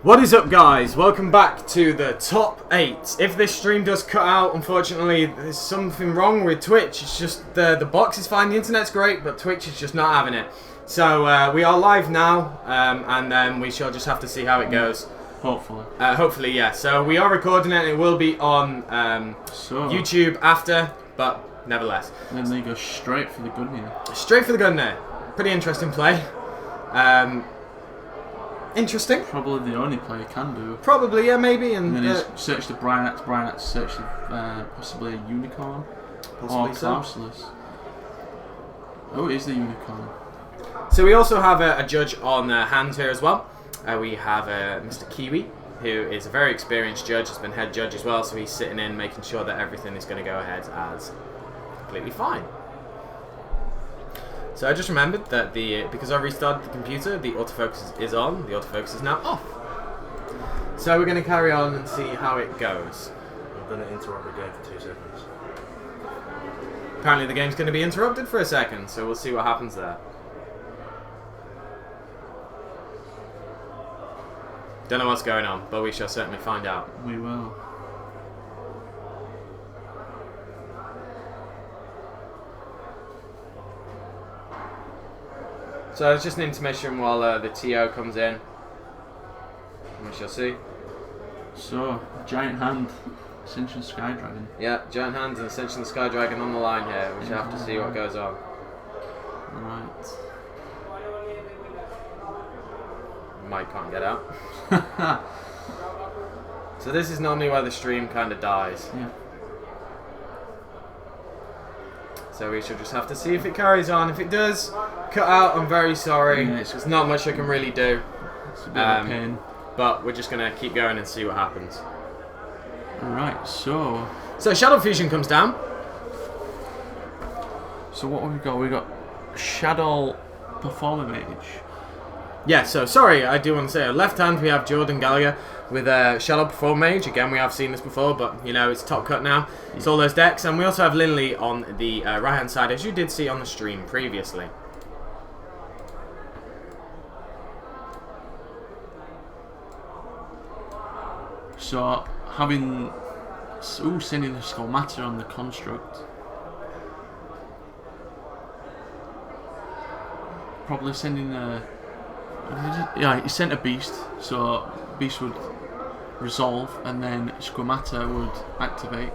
What is up, guys? Welcome back to the top 8. If this stream does cut out, unfortunately, there's something wrong with Twitch. It's just the box is fine, the internet's great, but Twitch is just not having it. So we are live now, and then we shall just have to see how it goes. Hopefully. Hopefully, yeah. So we are recording it, and it will be on YouTube after, but nevertheless. And then they go straight for the gun here. Straight for the gun there. Pretty interesting play. Interesting. Probably the only play you can do. Probably, yeah, maybe. And then he's searched the Brinax searched possibly a unicorn. Possibly or so. Classless. Oh, it is the unicorn. So we also have a judge on hand here as well. We have Mr. Kiwi, who is a very experienced judge, has been head judge as well, so he's sitting in making sure that everything is going to go ahead as completely fine. So I just remembered that because I restarted the computer, the autofocus is on, the autofocus is now off. So we're going to carry on and see how it goes. I'm going to interrupt the game for 2 seconds. Apparently the game's going to be interrupted for a second, so we'll see what happens there. Don't know what's going on, but we shall certainly find out. We will. So it's just an intermission while the TO comes in. And we shall see. So, giant hand, Ascension Sky Dragon. Yeah, giant hands and Ascension the Sky Dragon on the line here. We shall have to see what goes on. Right. Mike can't get out. So this is normally where the stream kind of dies. Yeah. So we should just have to see if it carries on. If it does cut out, I'm very sorry. Yeah, There's not much I can really do. It's a bit of a pain. But we're just going to keep going and see what happens. Right, so Shaddoll Fusion comes down. So what have we got? We got Shaddoll Performer Mage. Yeah, so sorry, I do want to say, left hand we have Jordan Gallagher with Shaddoll Performer Mage. Again, we have seen this before, but you know, it's top cut now. It's all those decks. And we also have Linley on the right hand side, as you did see on the stream previously. So having sending the Skullmatter on the construct. Probably sending yeah, he sent a beast, so beast would resolve and then Skullmatter would activate.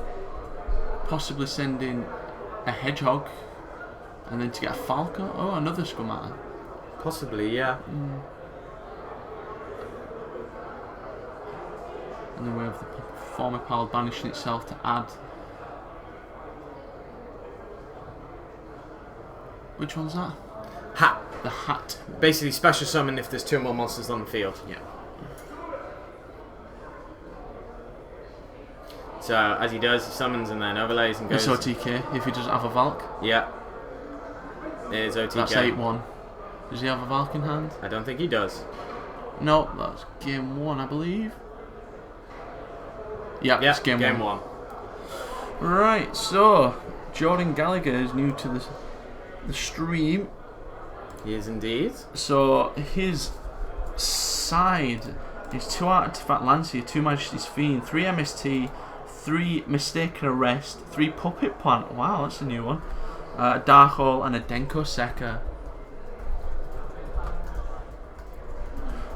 Possibly sending a hedgehog and then to get a falcon. Oh, another Skullmatter. Possibly, yeah. And then we have the Performer Pile banishing itself to add. Which one's that? Hat. The hat. Basically special summon if there's 2 more monsters on the field. Yeah. So as he does, he summons and then overlays and goes. It's OTK if he doesn't have a Valk. Yeah. It is OTK. That's 8-1. Does he have a Valk in hand? I don't think he does. No, that's game 1, I believe. Yep, Yeah, it's game 1. 1. Right, so Jordan Gallagher is new to the stream. He is indeed. So his side is 2 Artifact Lancier, 2 Majesty's Fiend, 3 MST, 3 Mistaken Arrest, 3 Puppet Plant. Wow, that's a new one. A Dark Hole and a Denko Sekka.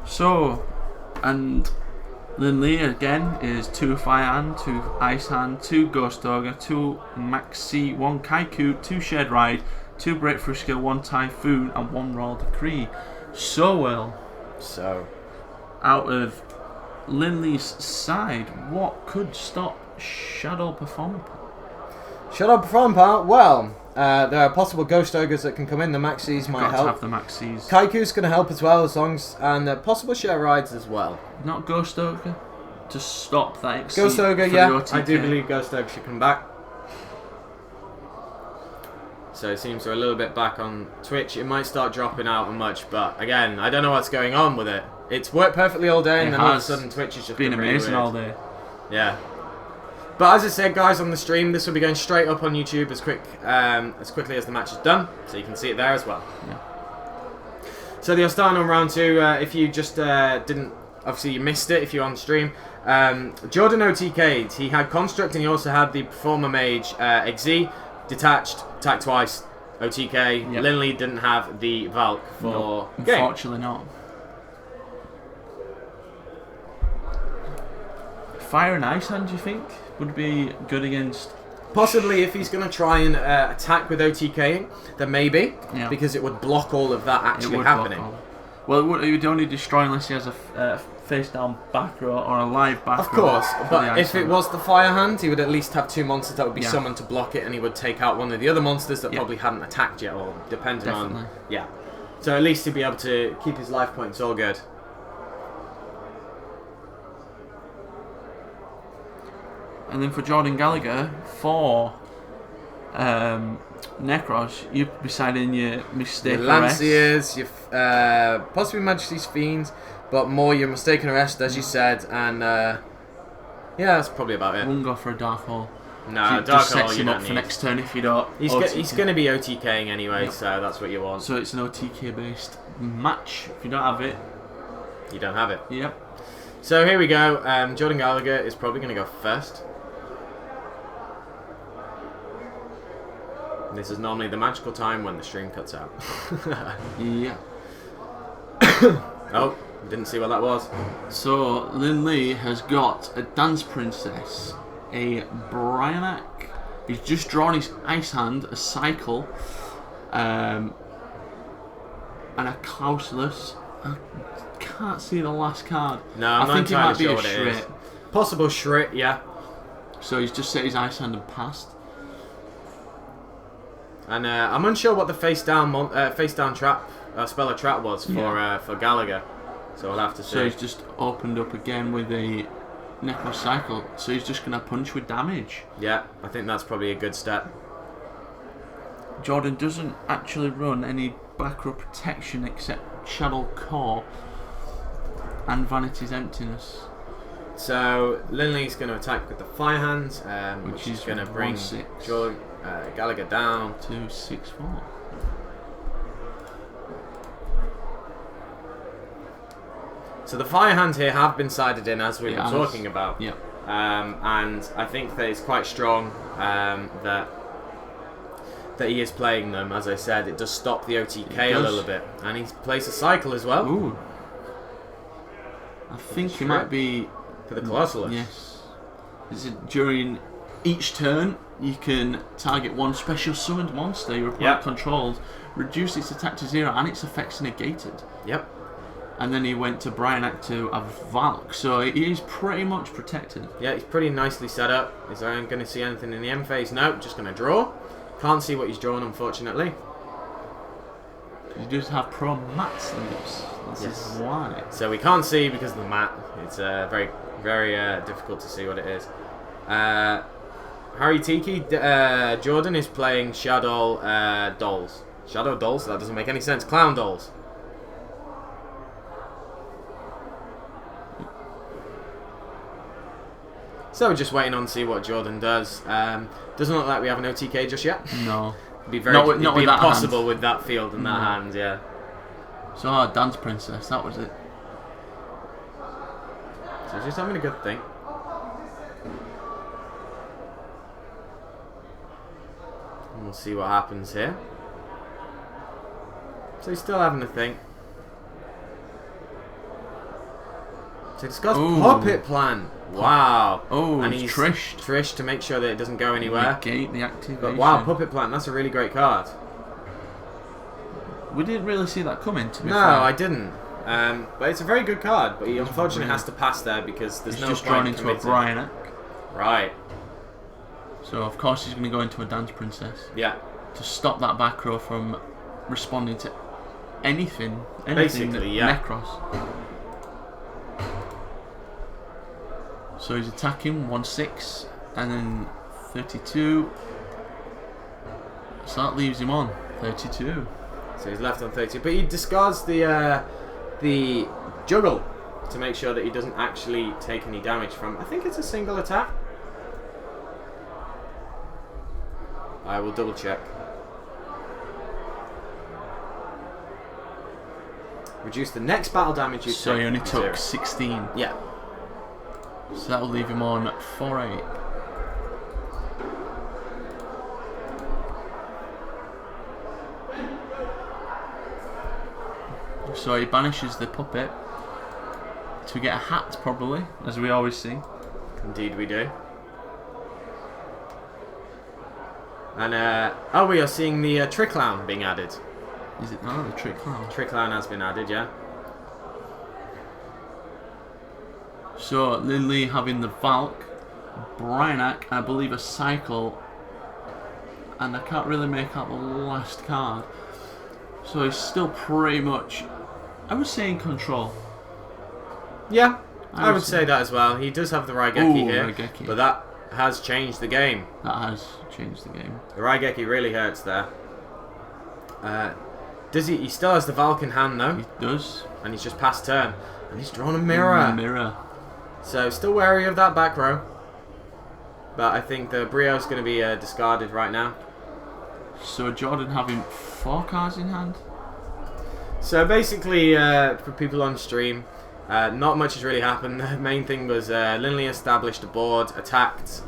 So, and Linley again is 2 Fire Hand, 2 Ice Hand, 2 Ghost Ogre, 2 Maxi, 1 Kaiku, 2 Shed Ride, 2 Breakthrough Skill, 1 Typhoon, and 1 Royal Decree. So, out of Linley's side, what could stop Shaddoll Performer? Shaddoll Performer Part, well, there are possible Ghost Ogres that can come in. The Maxis might help. Got to have the Maxis. Kaiku's going to help as well, as long as, and possible share rides as well. Not Ghost Ogre to stop that exceed Ghost Ogre, for yeah, the OTK. I do believe Ghost Ogre should come back. So it seems we're a little bit back on Twitch. It might start dropping out a much, but again, I don't know what's going on with it. It's worked perfectly all day, and then all of a sudden Twitch is just been amazing all day. Yeah. But as I said, guys, on the stream, this will be going straight up on YouTube as quickly as the match is done, so you can see it there as well. Yeah. So they are starting on round 2. If you just didn't obviously you missed it if you're on stream. Jordan OTK'd. He had Construct and he also had the Performer Mage XZ, detached, attack twice, OTK. Yep. Linley didn't have the Valk for game. Unfortunately not. Fire and Ice Hand, do you think, would be good against? Possibly if he's going to try and attack with OTKing, then maybe, because it would block all of that actually happening. Well, it would only destroy unless he has a face down back row or a live back row. Of course, but if it was the Fire Hand, he would at least have 2 monsters that would be summoned to block it, and he would take out one of the other monsters that probably hadn't attacked yet, or depending on... Yeah. So at least he'd be able to keep his life points all good. And then for Jordan Gallagher, for Nekroz, you're deciding your Mistake Your Arrest. Lanciers, your possibly Majesty's Fiends, but more your Mistaken Arrest, as you said, and yeah, that's probably about it. Wouldn't go for a Dark Hole. No, It Dark just Hole sets you him don't up for need. next turn if you don't. He's going to be OTKing anyway, so that's what you want. So it's an OTK based match. If you don't have it, You don't have it. Yep. So here we go. Jordan Gallagher is probably going to go first. This is normally the magical time when the stream cuts out. Yeah. Oh, didn't see what that was. So Lin Lee has got a Dance Princess, a Bryanak. He's just drawn his Ice Hand, a Cycle, and a Clausulus. I can't see the last card. No, I'm I not think it entirely might be sure a what it is. Shrit. Possible Shrit, yeah. So he's just set his Ice Hand and passed. And I'm unsure what the face down trap speller trap was for Gallagher, so we'll have to see. So he's just opened up again with a Nekroz Cycle. So he's just gonna punch with damage. Yeah, I think that's probably a good step. Jordan doesn't actually run any back row protection except Shaddoll Core and Vanity's Emptiness. So Linley's going to attack with the Fire Hand, which is going to bring Gallagher down to 6-4. So the Fire Hand here have been sided in, as we were talking about. Yeah. And I think that it's quite strong that he is playing them. As I said, it does stop the OTK a little bit, and he plays a Cycle as well. Ooh. I think he might be for the Colossalus. Yes. During each turn, you can target one special summoned monster your opponent controls, reduce its attack to 0, and its effects negated. Yep. And then he went to Bryanak to a Valk, so he is pretty much protected. Yeah, he's pretty nicely set up. Is there going to see anything in the end phase? Nope, just going to draw. Can't see what he's drawn, unfortunately. He does have pro mat sleeves. This is why. So we can't see because of the mat. It's very, very difficult to see what it is. Harry Tiki, Jordan is playing Shaddoll Dolls. Shadow Dolls? That doesn't make any sense. Clown Dolls. So we're just waiting on to see what Jordan does. Doesn't look like we have an OTK just yet. No. It'd be very impossible with that field and that hand, yeah. So Dance Princess, that was it. So just having a good think. And we'll see what happens here. So he's still having a think. So he's got Puppet Plan. Wow. Oh, and he's Trish to make sure that it doesn't go anywhere. Negate the activation. But wow, Puppet Plan, that's a really great card. We didn't really see that coming, to be fair. No, I didn't. But it's a very good card, but he unfortunately has to pass there because there's no point. He's just drawn into a Bryanak. Right. So of course he's going to go into a Dance Princess. Yeah. To stop that back row from responding to anything Basically, Nekroz. So he's attacking 1-6 and then 32. So that leaves him on 32. So he's left on 32, but he discards the juggle to make sure that he doesn't actually take any damage from. I think it's a single attack. I will double check. Reduce the next battle damage you take. So he only to took 0. 16. Yeah. So that'll leave him on 4-8. So he banishes the puppet to get a hat, probably, as we always see. Indeed we do. And, oh, we are seeing the Trick Clown being added. Is it now the Trick Clown? Trick Clown has been added, yeah. So Lindley having the Valk, Bryanak, I believe a Cycle, and I can't really make out the last card. So he's still pretty much, I would say, in control. Yeah, I would say that as well. He does have the Raigeki here, Raigeki. but that has changed the game. That has changed the game. The Raigeki really hurts there. Does he? He still has the Valk in hand though. He does. And he's just passed turn, and he's drawn a mirror. Mirror. So still wary of that back row. But I think the Brio's going to be discarded right now. So Jordan having 4 cards in hand. So basically, for people on stream, not much has really happened. The main thing was Lindley established a board, attacked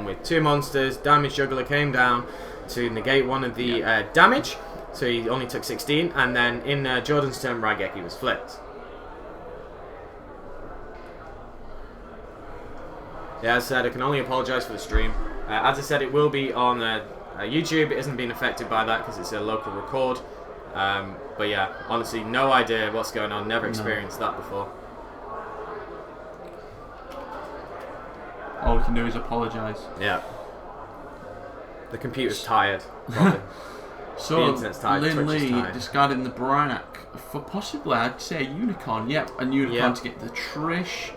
with 2 monsters. Damage Juggler came down to negate one of the damage, so he only took 16. And then in Jordan's turn, Raigeki was flipped. Yeah, as I said, I can only apologise for the stream. As I said, it will be on YouTube. It isn't being affected by that because it's a local record. But yeah, honestly, no idea what's going on. Never experienced that before. All we can do is apologise. Yeah. The computer's tired, probably. So The internet's tired, Twitch is Lindley tired. discarding the Bryanak for possibly, I'd say, a Unicorn. Yep, a Unicorn Yep. to get the Trish.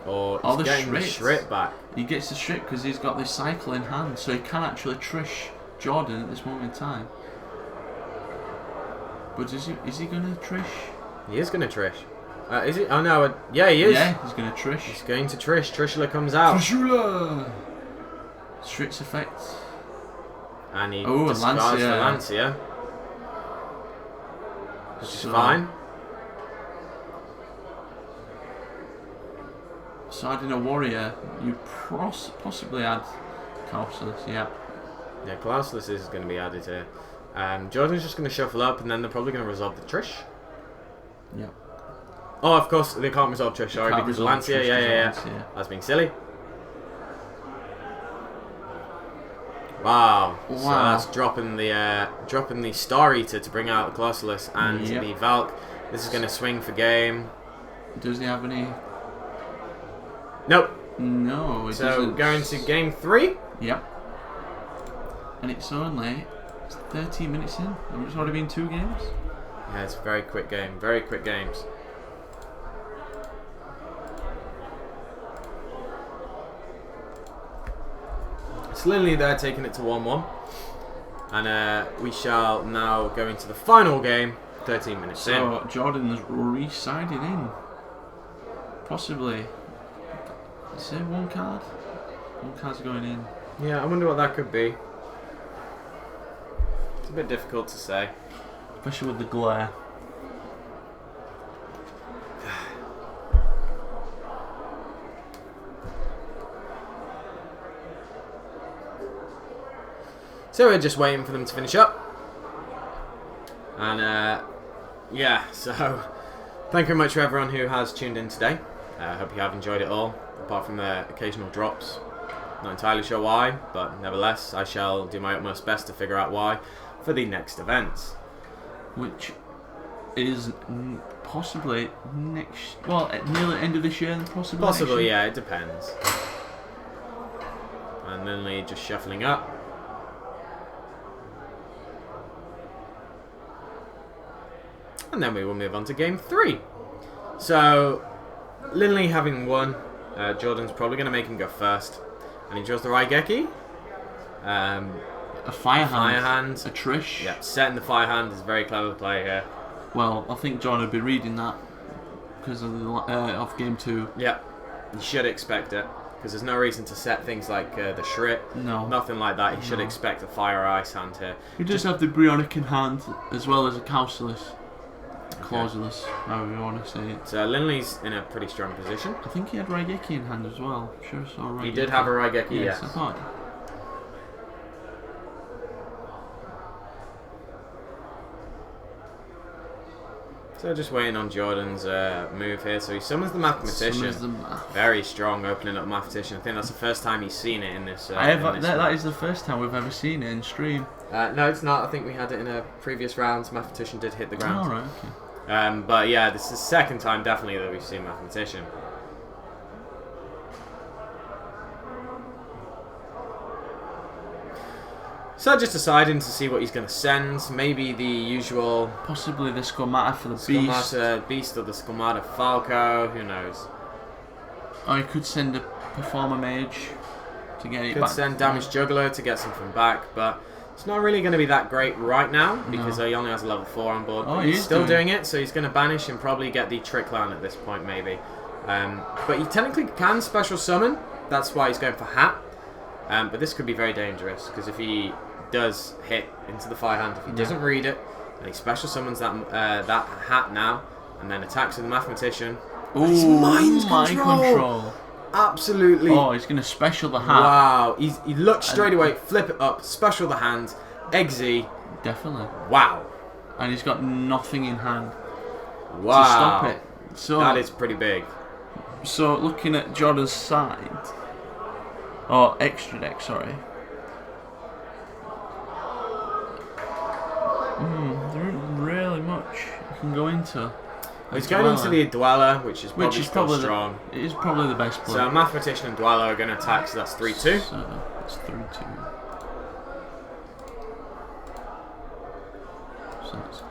Or Oh, he's the getting the Shrit. Shrit back. He gets the Shrit because he's got this Cycle in hand, so he can actually Trish Jordan at this moment in time. But is he going to Trish? He is going to Trish. Is he? Oh no, yeah he is. Yeah, he's going to Trish. He's going to Trish. Trishula comes out. Trishula! Shrit's effect. And he Oh, discards Lancia. the Lancia. Which is So- fine. So adding a Warrior, you possibly add Causelus, yeah. Yeah, Classless is going to be added here. Jordan's just going to shuffle up and then they're probably going to resolve the Trish. Yeah. Oh, of course, they can't resolve Trish, sorry, Can't because resolve Lancia, Trish yeah. because of Lancia. That's being silly. Wow. So Wow. that's dropping the Star Eater to bring out the Classless and Yep. the Valk. This is going to swing for game. Does he have any? Nope. No, it So doesn't. going to game 3. Yep. And it's 13 minutes in, and it's already been 2 games. Yeah, it's a very quick game. Very quick games. It's Lindley there taking it to 1-1. And we shall now go into the final game, 13 minutes in. So Jordan's re-siding in. Possibly. Is it 1 card? 1 card's going in. Yeah, I wonder what that could be. It's a bit difficult to say. Especially with the glare. So we're just waiting for them to finish up. And yeah, so thank you very much for everyone who has tuned in today. I hope you have enjoyed it all, apart from the occasional drops. Not entirely sure why, but nevertheless, I shall do my utmost best to figure out why for the next events. Which is possibly next, well, near the end of this year, possibly. Possibly, next year. yeah, it depends. And Lindley just shuffling up. And then we will move on to game 3. So, Lindley having won, Jordan's probably going to make him go first. And he draws the Raigeki. A fire hand. A Trish. Yeah, setting the fire hand is a very clever play here. Well, I think John would be reading that because of game 2. Yeah, you should expect it. Because there's no reason to set things like the Shrit. No. Nothing like that. You should No. expect a fire or ice hand here. He does have the Brionic in hand as well as a Causelus. Clauseless, however you want to say it. So Linley's in a pretty strong position. I think he had Raigeki in hand as well. I'm sure I saw Raigeki. He did have a Raigeki, yes. yes. I thought. So just waiting on Jordan's move here. So he summons the Mathematician. Very strong opening up Mathematician. I think that's the first time he's seen it in this. That is the first time we've ever seen it in stream. No, it's not. I think we had it in a previous round. Mathematician did hit the ground. Oh, right, okay. But yeah, this is the second time definitely that we've seen Mathematician. So just deciding to see what he's going to send. Maybe the usual... Possibly the Squamata for the Beast. Beast or the Squamata Falco. Who knows? Or he could send a Performer Mage to get it back. Could send Damage Juggler to get something back, but it's not really going to be that great right now because he only has a level 4 on board. But he's still doing it, so he's going to banish and probably get the Trick Clown at this point, maybe. But he technically can special summon. That's why he's going for Hat. But this could be very dangerous because if he does hit into the Fire Hand, if he doesn't read it, and he special summons that that Hat now, and then attacks with the Mathematician. Ooh, he's mind control. Absolutely. Oh, he's going to special the Hat. Wow. He looks straight away, flip it up, special the hand, Eggsy. Definitely. Wow. And he's got nothing in hand wow. to stop it. So that is pretty big. So looking at Jordan's side, or extra deck, sorry. There isn't really much you can go into. He's going into the Dweller, which is probably strong. It is probably the best play. So Mathematician and Dweller are going to attack, so that's 3-2. So that's 3-2. So that's...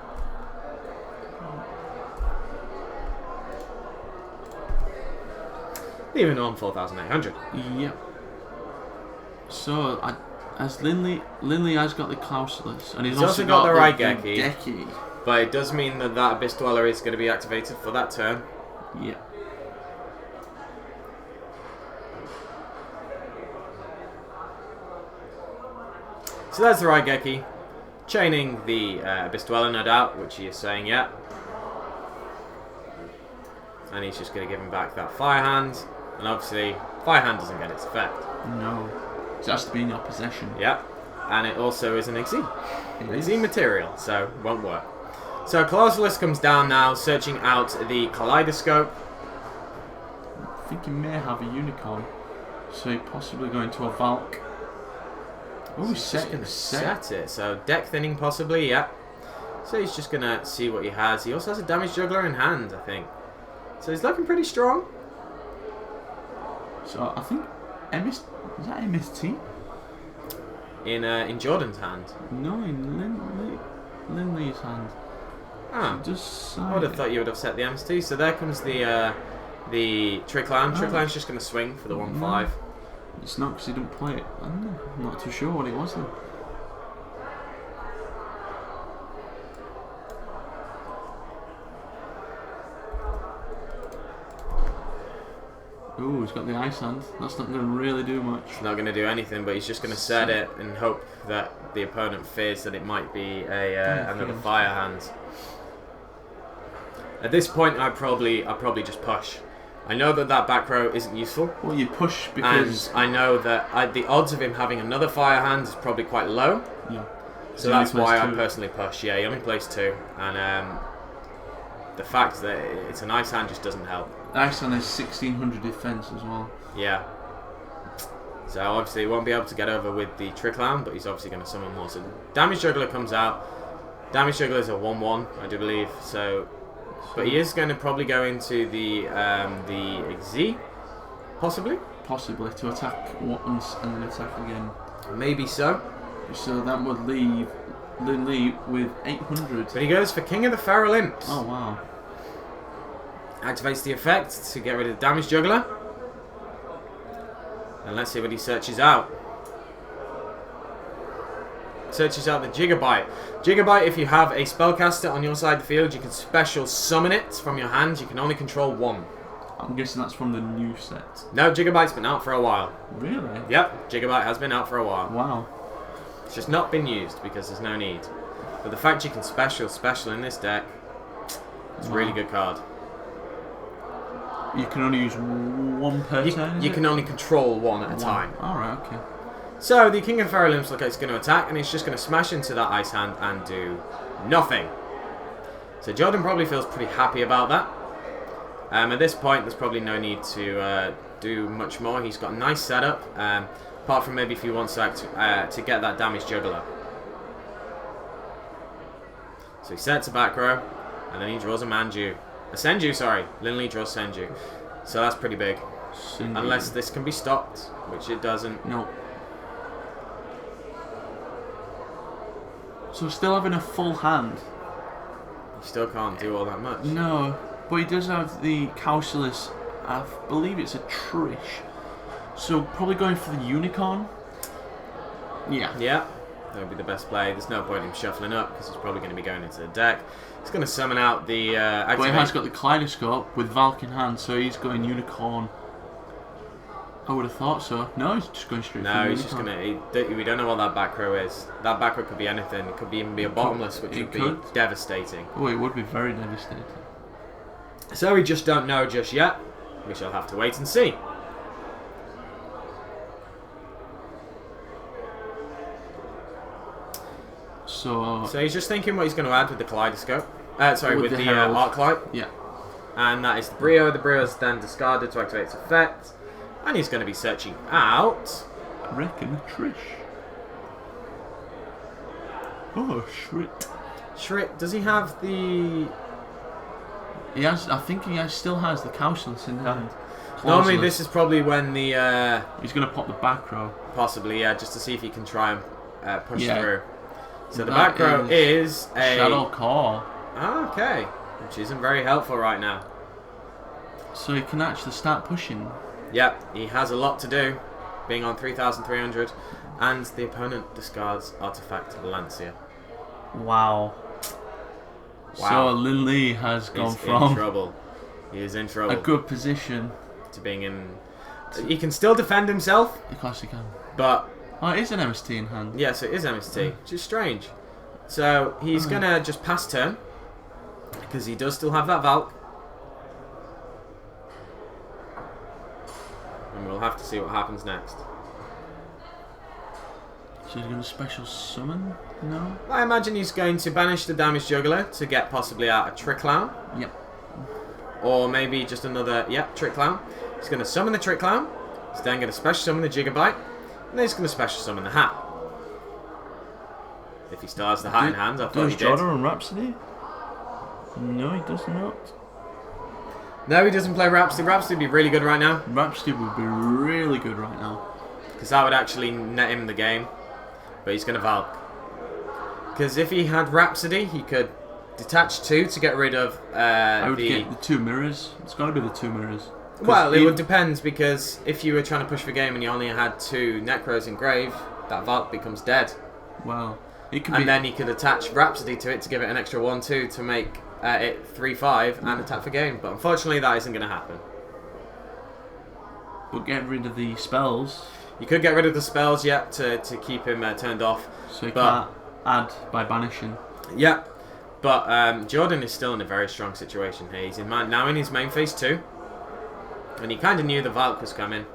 Even on 4,800. Yep. So as Linley has got the Clauseless, and he's also got the Raigeki. But it does mean that Abyss Dweller is going to be activated for that turn. Yeah. So there's the Raigeki. Chaining the Abyss Dweller, no doubt, which he is saying, yeah. And he's just going to give him back that Fire Hand. And obviously, Fire Hand doesn't get its effect. No. It has to be in your possession. Yeah. And it also is an Exi. Exi material, so won't work. So Clauselus comes down now, searching out the Kaleidoscope. I think he may have a Unicorn, so he's possibly going to a Valk. Oh, he's going to set it. So deck thinning possibly, yeah. So he's just going to see what he has. He also has a Damage Juggler in hand, I think. So he's looking pretty strong. So I think is that MST? In Jordan's hand? No, in Linley's hand. Ah, Just I would have thought you would have set the MST. So there comes the Trick Clown. Trick Clown's just going to swing for the 1/5. It's not because he didn't play it. I'm not too sure what it was then. Ooh, he's got the Ice Hand. That's not going to really do much. It's not going to do anything, but he's just going to set it and hope that the opponent fears that it might be another Fire Hand. At this point, I probably just push. I know that back row isn't useful. Well, you push because... And I know that the odds of him having another Fire Hand is probably quite low. Yeah. So that's why I personally push. Yeah, he only plays 2. And the fact that it's an Ice Hand just doesn't help. Ice Hand has 1600 defense as well. Yeah. So obviously he won't be able to get over with the Trick Clown, but he's obviously going to summon more. So Damage Juggler comes out. Damage Juggler is a 1/1, I do believe. So, but he is going to probably go into the Xyz, possibly. Possibly to attack once and then attack again. Maybe so. So that would leave Linley with 800. But he goes for King of the Feral Imps. Oh wow. Activates the effect to get rid of the Damage Juggler. And let's see what he searches out. Searches out the Gigabyte. Gigabyte, if you have a spellcaster on your side of the field, you can special summon it from your hand. You can only control 1. I'm guessing that's from the new set. No, Gigabyte's been out for a while. Really? Yep, Gigabyte has been out for a while. Wow. It's just not been used because there's no need. But the fact you can special in this deck, It's a really good card. You can only use one per turn. You can only control one at a time. Alright, okay. So the King of Fairy Limbs looks like it's going to attack, and he's just going to smash into that ice hand and do nothing. So Jordan probably feels pretty happy about that. At this point, there's probably no need to do much more. He's got a nice setup, apart from maybe if he wants to get that damage juggler. So he sets a back row, and then he draws a Manju. A Senju, sorry. Linley draws Senju. So that's pretty big. Senju. Unless this can be stopped, which it doesn't. No. So still having a full hand. He still can't do all that much. No, but he does have the Caucasus. I believe it's a Trish. So probably going for the Unicorn. Yeah. Yeah, that would be the best play. There's no point in him shuffling up because he's probably going to be going into the deck. He's going to summon out the But he has got the Kaleidoscope with Valk in hand, so he's going Unicorn. I would have thought so. No, he's just going straight for the No, Unicorn. he's just going to... We don't know what that back row is. That back row could be anything. It could even be a bottomless, which would be devastating. Oh, it would be very devastating. So we just don't know just yet. We shall have to wait and see. So he's just thinking what he's going to add with the Kaleidoscope. With the Herald. Arclight. Yeah. And that is the Brio. The Brio is then discarded to activate its effect. And he's going to be searching out... I reckon a Trish. Oh, Shrit. Shrit, does he have the... He has. I think still has the Caucasus in hand. Normally this is probably when the... He's going to pop the back row. Possibly, yeah, just to see if he can try and push through. So the That back row is a... Shaddoll Core. Ah, okay. Which isn't very helpful right now. So he can actually start pushing. Yep, he has a lot to do, being on 3,300, and the opponent discards Artifact Lancia. Wow. So Lin Lee has gone He's from in trouble. He is in trouble. a good position to being in... He can still defend himself, Of course he can. but... Oh, it is an MST in hand. Yes, it is MST, which is strange. So he's going to just pass turn, because he does still have that Valk. And we'll have to see what happens next. So he's going to special summon? No? I imagine he's going to banish the Damage Juggler to get possibly out a Trick Clown. Yep. Or maybe just another, Trick Clown. He's going to summon the Trick Clown. He's then going to special summon the Gigabyte. And then he's going to special summon the Hat. If he still has the Hat in hand, I thought he Does did. Jordan and Rhapsody? No, he does not. No, he doesn't play Rhapsody. Rhapsody would be really good right now. Rhapsody would be really good right now. Because that would actually net him the game. But he's going to Valk. Because if he had Rhapsody, he could detach 2 to get rid of I would get the 2 mirrors. It's got to be the 2 mirrors. Well, it would depend, because if you were trying to push for game and you only had 2 Nekroz in grave, that Valk becomes dead. Well, it could And then he could attach Rhapsody to it to give it an extra 1/2 to make it 3/5 and attack for game. But unfortunately, that isn't going to happen. But get rid of the spells. You could get rid of the spells, to keep him turned off. So he can't add by banishing. Yeah, but Jordan is still in a very strong situation here. He's now in his main phase 2. And he kind of knew the Valk was coming.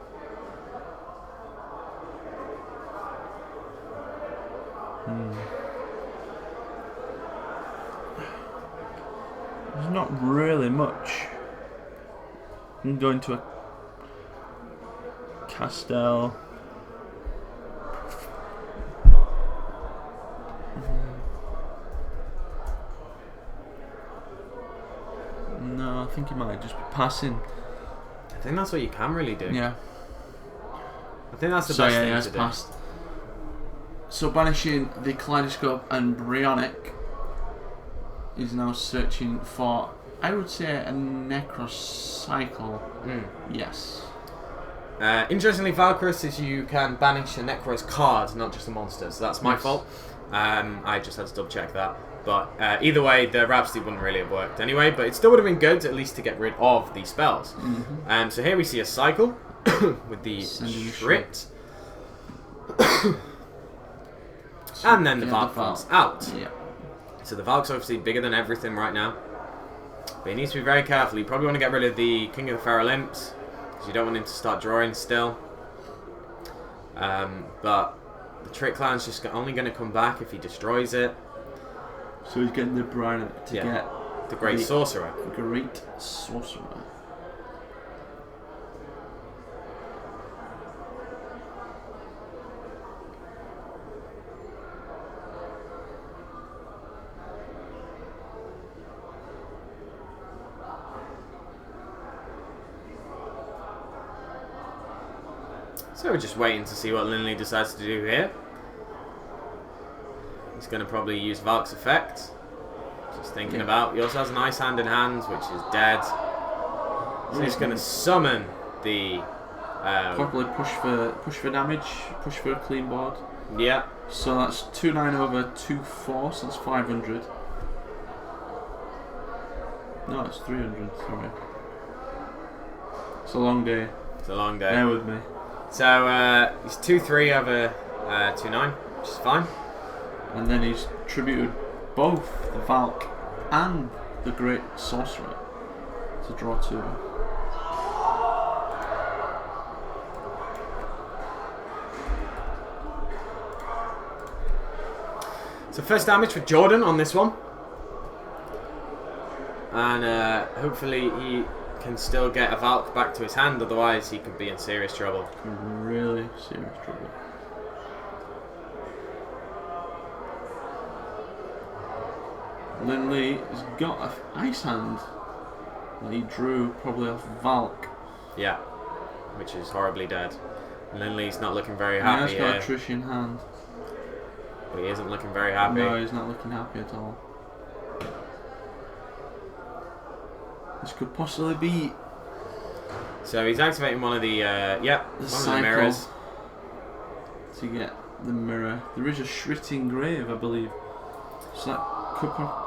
There's not really much. I'm going to a Castell. No, I think he might just be passing. I think that's what you can really do. Yeah. I think that's the So best yeah, he thing has to do. passed. So banishing the Kaleidoscope and Bryonic is now searching for, I would say, a Nekroz cycle. Yes. Interestingly, Valkyris is you can banish a Nekroz card, not just a monster. So that's my fault. I just had to double check that. But either way, the Rhapsody wouldn't really have worked anyway. But it still would have been good, at least, to get rid of the spells. So here we see a cycle with the Shrit. And then the Valk comes out. Yeah. So the Valk's obviously bigger than everything right now. But he needs to be very careful. You probably want to get rid of the King of the Feral Imps, because you don't want him to start drawing still. But the Trick Clown's just only going to come back if he destroys it. So he's getting the Brian to get the Great Sorcerer. Great Sorcerer. So we're just waiting to see what Linley decides to do here. He's going to probably use Valk's effect. Just thinking about. He also has an Ice Hand in hand, which is dead. So he's going to summon the. Probably push for damage, push for a clean board. Yeah. So that's 2/9 over 2/4, so that's 500. No, it's 300. Sorry. It's a long day. It's a long day. Bear with me. So he's 2/3 over 2/9, which is fine. And then he's tributed both the Valk and the Great Sorcerer to draw 2. So first damage for Jordan on this one. And hopefully he can still get a Valk back to his hand, otherwise he could be in serious trouble. Really serious trouble. Linley has got an Ice Hand that he drew probably off Valk. Yeah, which is horribly dead. Linley's not looking very happy He has got a Trish in hand. But he isn't looking very happy. No, he's not looking happy at all. This could possibly be. So he's activating one of the one of the mirrors to get the mirror. There is a Shritting Grave, I believe. So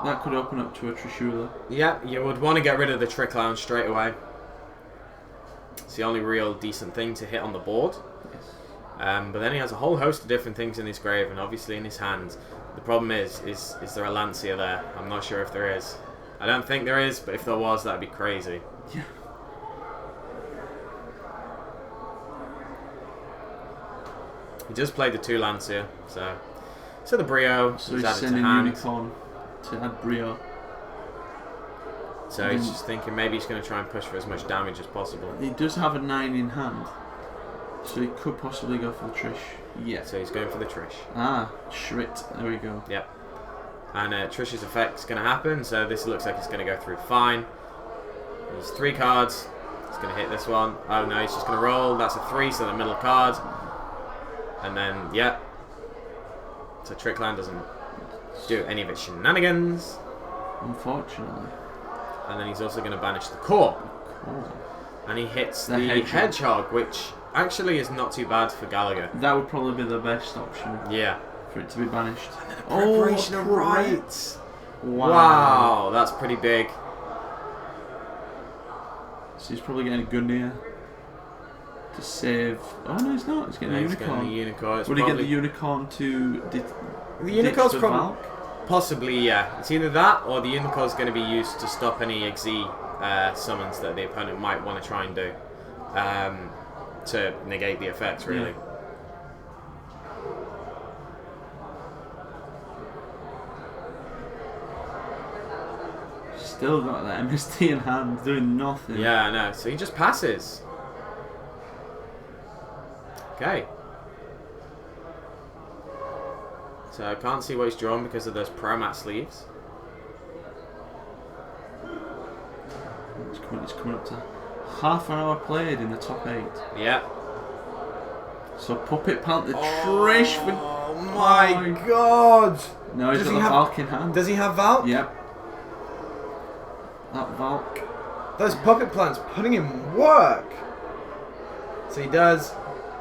that could open up to a Trishula. Yeah, you would want to get rid of the Trick Clown straight away. It's the only real decent thing to hit on the board. Yes. But then he has a whole host of different things in his grave and obviously in his hands. The problem is there a Lancia there? I'm not sure if there is. I don't think there is, but if there was, that'd be crazy. Yeah. He just played the 2 Lancia, so the Brio. So he's sending Unicorn to add Brio. So he's just thinking maybe he's going to try and push for as much damage as possible. He does have a 9 in hand, so he could possibly go for the Trish. Yeah. So he's going for the Trish. Ah, Shrit. There we go. Yep. And Trish's effect's going to happen, so this looks like it's going to go through fine. There's 3 cards. He's going to hit this one. Oh no, he's just going to roll. That's a 3, so the middle card. And then, yeah. So Trick Clown doesn't do any of its shenanigans. Unfortunately. And then he's also going to banish the core. Cool. And he hits the Hedgehog, which actually is not too bad for Gallagher. That would probably be the best option. Yeah. For it to be banished. Preparation of Rites. Wow. That's pretty big. So he's probably getting a Gunir to save. Oh no, he's not. He's getting a Unicorn. Getting the Unicorn. Would he get the Unicorn to the Unicorn's ditch the probably Valk? Possibly, yeah. It's either that or the Unicorn's going to be used to stop any Xyz summons that the opponent might want to try and do to negate the effects, really. Yeah. Still got that MST in hand, doing nothing. Yeah, I know. So he just passes. Okay. So I can't see what he's drawn because of those Pro-Mat sleeves. It's coming up to half an hour played in the top 8. Yeah. So Puppet Pant the Trish for... Oh my god! No, he's got the Valk in hand. Does he have Valk? Yep. That Valk. Those Puppet Plants putting in work! So he does.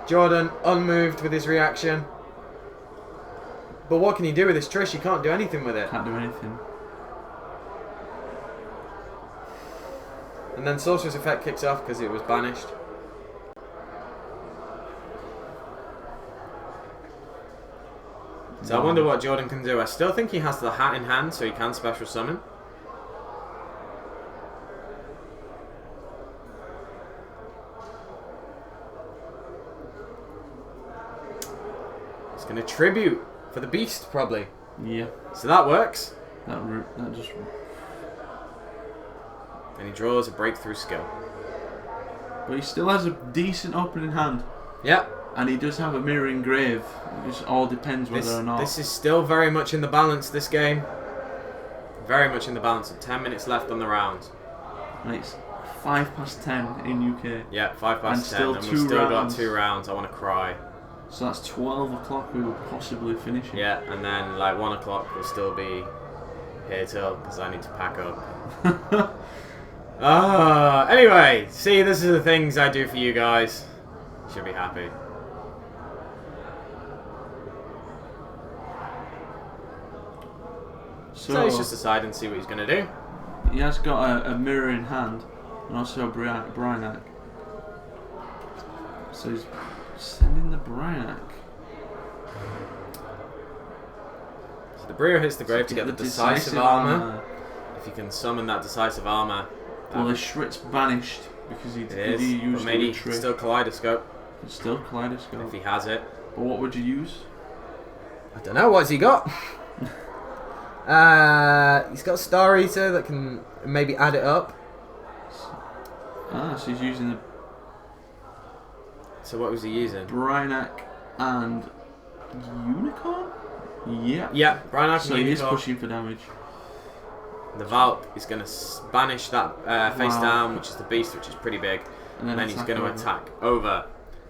Jordan unmoved with his reaction. But what can he do with this Trish? He can't do anything with it. Can't do anything. And then Sorcerer's Effect kicks off because it was banished. So I wonder what Jordan can do. I still think he has the hat in hand, so he can special summon. going to tribute for the beast, probably. Yeah. So that works. That just... And he draws a breakthrough skill. But he still has a decent opening hand. Yep. And he does have a mirror engrave. It just all depends whether or not... This is still very much in the balance, this game. Very much in the balance. 10 minutes left on the round. And it's 10:05 in UK. Yeah, 10:05. Still and two we've still rounds. got 2 rounds. I want to cry. So that's 12 o'clock we will possibly finish it. Yeah, and then like 1 o'clock we'll still be here till, because I need to pack up. Anyway, see, this is the things I do for you guys. You should be happy. So he's just decide and see what he's going to do. He has got a mirror in hand and also a Brinac. So he's sending the Brinac. So the Brio hits the grave to get the decisive armor. If you can summon that decisive armor. Well, the Shrit's vanished because he used but maybe the still Kaleidoscope. It's still Kaleidoscope. If he has it. But what would you use? I don't know, what's he got? He's got Star Eater that can maybe add it up. So he's using the... So what was he using? Brinac and Unicorn? Yeah. Yeah, Brinac so and he is Unicorn. pushing for damage. The Valk is going to banish that face down, which is the beast, which is pretty big. And then he's going to attack over.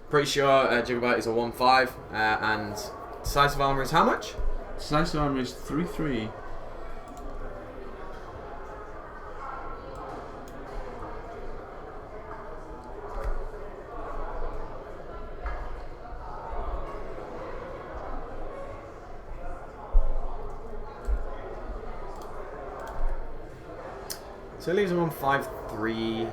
Pretty sure Gigabyte is a 1/5, and Decisive Armor is how much? Decisive Armor is 3/3. So he leaves him on 5/3.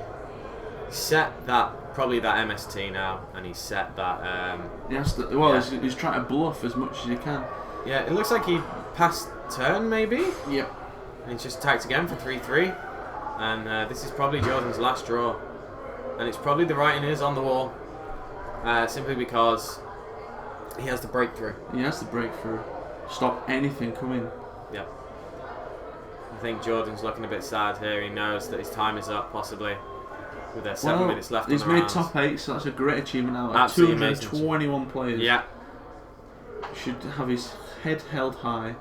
Set that, probably that MST now, and he's set that. He's trying to bluff as much as he can. Yeah, it looks like he passed turn maybe. Yep. And he's just attacked again for 3/3, and this is probably Jordan's last draw, and it's probably the writing is on the wall, simply because he has the breakthrough. He has the breakthrough. Stop anything coming. Yep. I think Jordan's looking a bit sad here. He knows that his time is up, possibly, with their 7 minutes left on the he's made round. top 8, so that's a great achievement now. Absolutely 221 players. Yeah. Should have his head held high.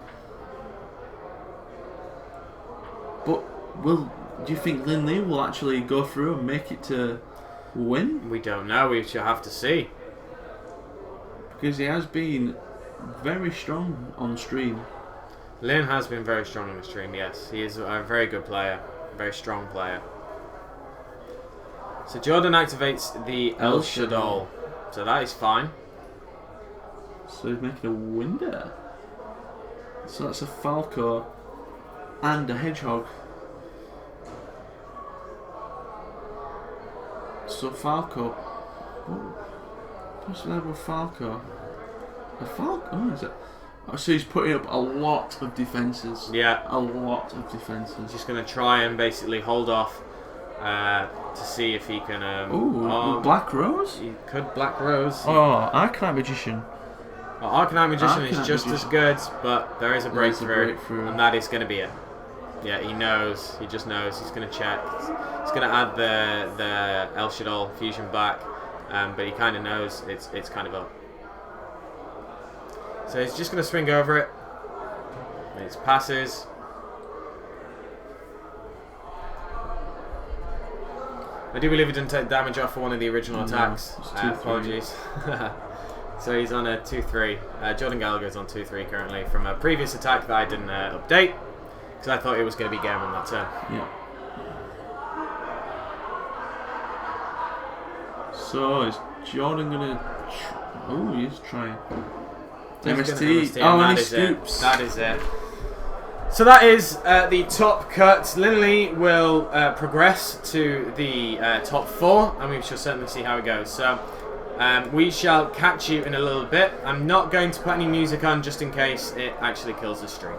But do you think Lin Lee will actually go through and make it to win? We don't know. We shall have to see. Because he has been very strong on stream. Lin has been very strong on the stream, yes. He is a very good player. A very strong player. So Jordan activates the El Shaddoll. So that is fine. So he's making a window. So that's a Falco and a Hedgehog. So Falco. What's the level of Falco? A Falco? Oh, is it? Oh, so he's putting up a lot of defences. Yeah. A lot of defences. He's just going to try and basically hold off to see if he can... Black Rose? He could Black Rose. Oh, Arcanite Magician. Well, Arcanite Magician is just as good, but there is a breakthrough, and that is going to be it. Yeah, he knows. He just knows. He's going to check. He's going to add the El Shaddoll fusion back, but he kind of knows it's kind of up. So he's just going to swing over it. It passes. I do believe he didn't take damage off for one of the original attacks. Apologies. So he's on a 2/3. Jordan Gallagher's on 2/3 currently from a previous attack that I didn't update because I thought it was going to be game on that turn. Yeah. So is Jordan going to... Oh, he's trying. MST. Oh, and he scoops. That is it. So that is the top cut. Linley will progress to the top 4, and we shall certainly see how it goes. So we shall catch you in a little bit. I'm not going to put any music on just in case it actually kills the stream.